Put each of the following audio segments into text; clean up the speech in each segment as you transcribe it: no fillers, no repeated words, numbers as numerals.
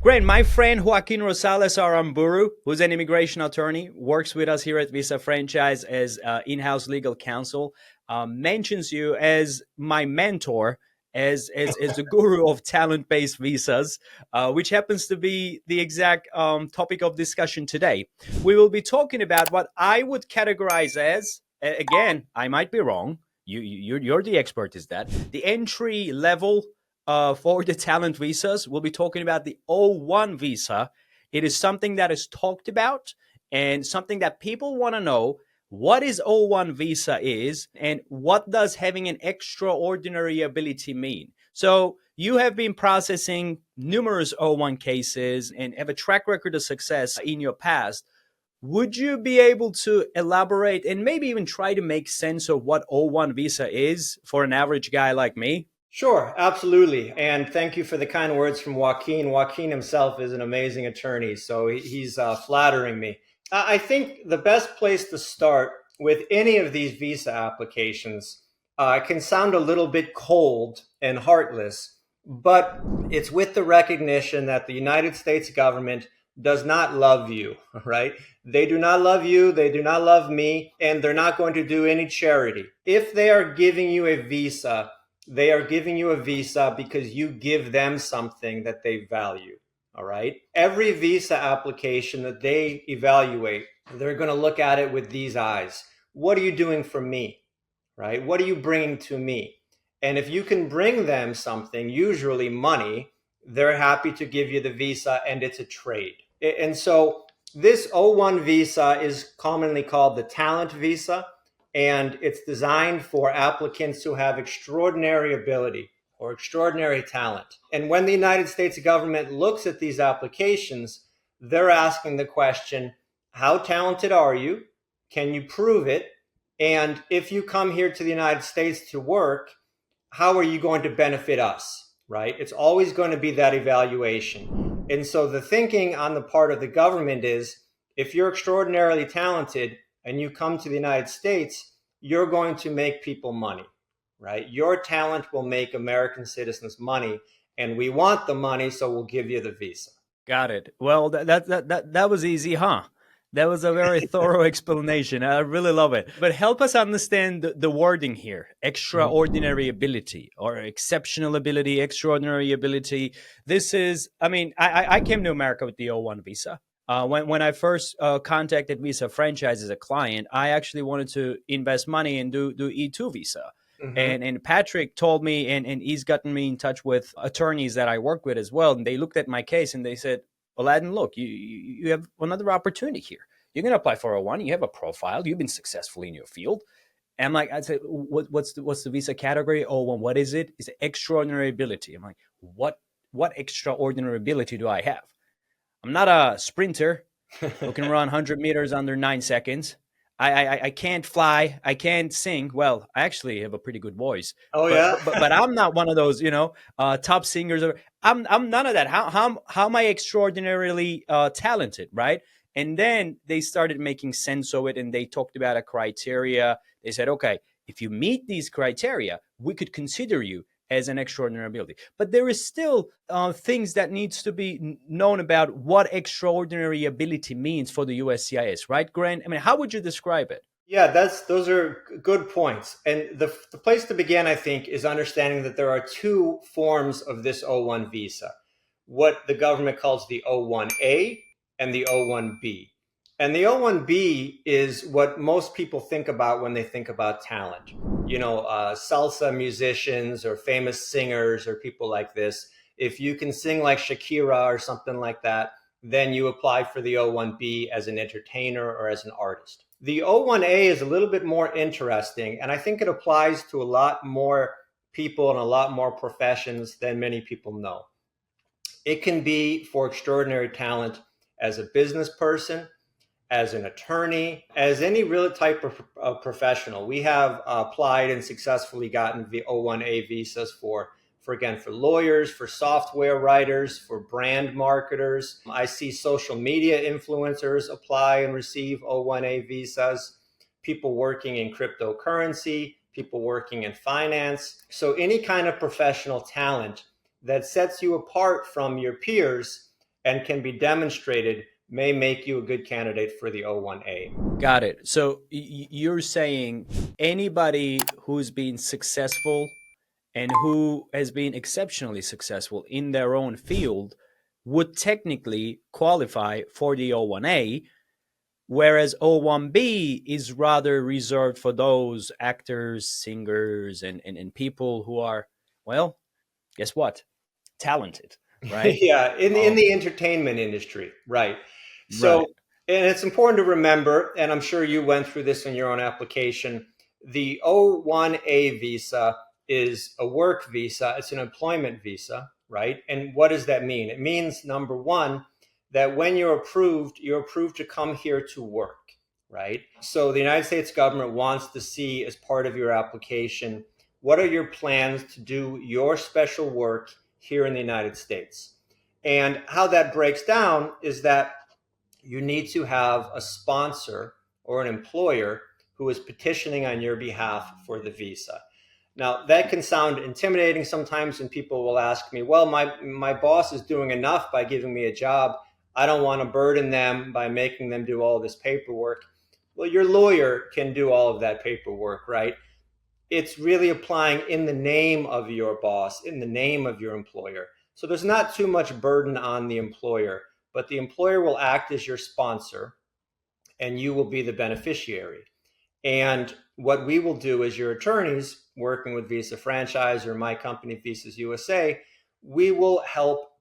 Great. My friend Joaquin Rosales Aramburu, who's an immigration attorney, works with us here at Visa Franchise as in-house legal counsel, mentions you as my mentor, as the guru of talent-based visas, which happens to be the exact topic of discussion today. We will be talking about what I would categorize as, again, I might be wrong. You're the expert, is that the entry level for the talent visas? We'll be talking about the O-1 visa. It is something that is talked about and something that people want to know what is O-1 visa is and what does having an extraordinary ability mean. So you have been processing numerous O-1 cases and have a track record of success in your past. Would you be able to elaborate and maybe even try to make sense of what O-1 visa is for an average guy like me? Sure, absolutely. And thank you for the kind words from Joaquin. Joaquin himself is an amazing attorney, so he's flattering me. I think the best place to start with any of these visa applications can sound a little bit cold and heartless, but it's with the recognition that the United States government does not love you, right? They do not love you, they do not love me, and they're not going to do any charity. If they are giving you a visa, they are giving you a visa because you give them something that they value. All right. Every visa application that they evaluate, they're going to look at it with these eyes. What are you doing for me? Right? What are you bringing to me? And if you can bring them something, usually money, they're happy to give you the visa, and it's a trade. And so this O-1 visa is commonly called the talent visa, and it's designed for applicants who have extraordinary ability or extraordinary talent. And when the United States government looks at these applications, they're asking the question, how talented are you? Can you prove it? And if you come here to the United States to work, how are you going to benefit us, right? It's always going to be that evaluation. And so the thinking on the part of the government is, if you're extraordinarily talented and you come to the United States, you're going to make people money, right? Your talent will make American citizens money, and we want the money, so we'll give you the visa. Got it. Well, that was easy, huh? That was a very thorough explanation. I really love it. But help us understand the wording here: extraordinary ability or exceptional ability, extraordinary ability. This is, I mean, I came to America with the O-1 visa. When I first contacted Visa Franchise as a client, I actually wanted to invest money and do E2 visa. Mm-hmm. And Patrick told me, and he's gotten me in touch with attorneys that I work with as well. And they looked at my case and they said, Aladdin, look, you have another opportunity here. You're going to apply for O-1. You have a profile. You've been successful in your field. And I'm like, I said, what's the visa category? O-1, what is it? It's extraordinary ability. I'm like, what extraordinary ability do I have? I'm not a sprinter who can run 100 meters under 9 seconds. I can't fly. I can't sing. Well, I actually have a pretty good voice, Oh, but yeah. but I'm not one of those, top singers. I'm none of that. How am I extraordinarily talented, right? And then they started making sense of it, and they talked about a criteria. They said, okay, if you meet these criteria, we could consider you as an extraordinary ability. But there is still things that needs to be known about what extraordinary ability means for the USCIS, right, Grant? I mean, how would you describe it? Yeah, those are good points. And the place to begin, I think, is understanding that there are two forms of this O-1 visa, what the government calls the O-1A and the O-1B. And the O-1B is what most people think about when they think about talent. Salsa musicians or famous singers or people like this. If you can sing like Shakira or something like that, then you apply for the O-1B as an entertainer or as an artist. The O-1A is a little bit more interesting, and I think it applies to a lot more people and a lot more professions than many people know. It can be for extraordinary talent as a business person, as an attorney, as any real type of professional. We have applied and successfully gotten the O-1A visas for lawyers, for software writers, for brand marketers. I see social media influencers apply and receive O-1A visas, people working in cryptocurrency, people working in finance. So any kind of professional talent that sets you apart from your peers and can be demonstrated may make you a good candidate for the O-1A. Got it. So you're saying anybody who's been successful and who has been exceptionally successful in their own field would technically qualify for the O-1A, whereas O-1B is rather reserved for those actors, singers, and people who are, well, guess what? Talented, right? Yeah, in the entertainment industry, right. Right. So, and it's important to remember, and I'm sure you went through this in your own application, the O-1A visa is a work visa, it's an employment visa, right? And what does that mean? It means, number one, that when you're approved to come here to work, right? So the United States government wants to see, as part of your application, what are your plans to do your special work here in the United States? And how that breaks down is that you need to have a sponsor or an employer who is petitioning on your behalf for the visa. Now, that can sound intimidating sometimes, and people will ask me, well, my boss is doing enough by giving me a job. I don't want to burden them by making them do all this paperwork. Well, your lawyer can do all of that paperwork, right? It's really applying in the name of your boss, in the name of your employer. So there's not too much burden on the employer, but the employer will act as your sponsor and you will be the beneficiary. And what we will do as your attorneys, working with Visa Franchise or my company, Visas USA, we will help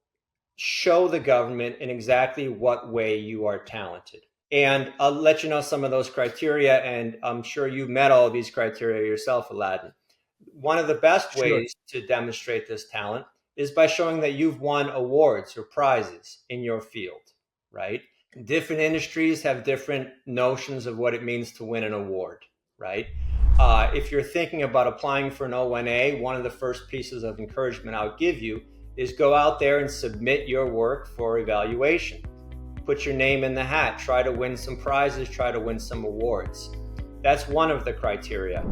show the government in exactly what way you are talented. And I'll let you know some of those criteria, and I'm sure you've met all of these criteria yourself, Aladdin. One of the best Sure. ways to demonstrate this talent is by showing that you've won awards or prizes in your field, right? Different industries have different notions of what it means to win an award, right? If you're thinking about applying for an O-1A, one of the first pieces of encouragement I would give you is go out there and submit your work for evaluation. Put your name in the hat, try to win some prizes, try to win some awards. That's one of the criteria.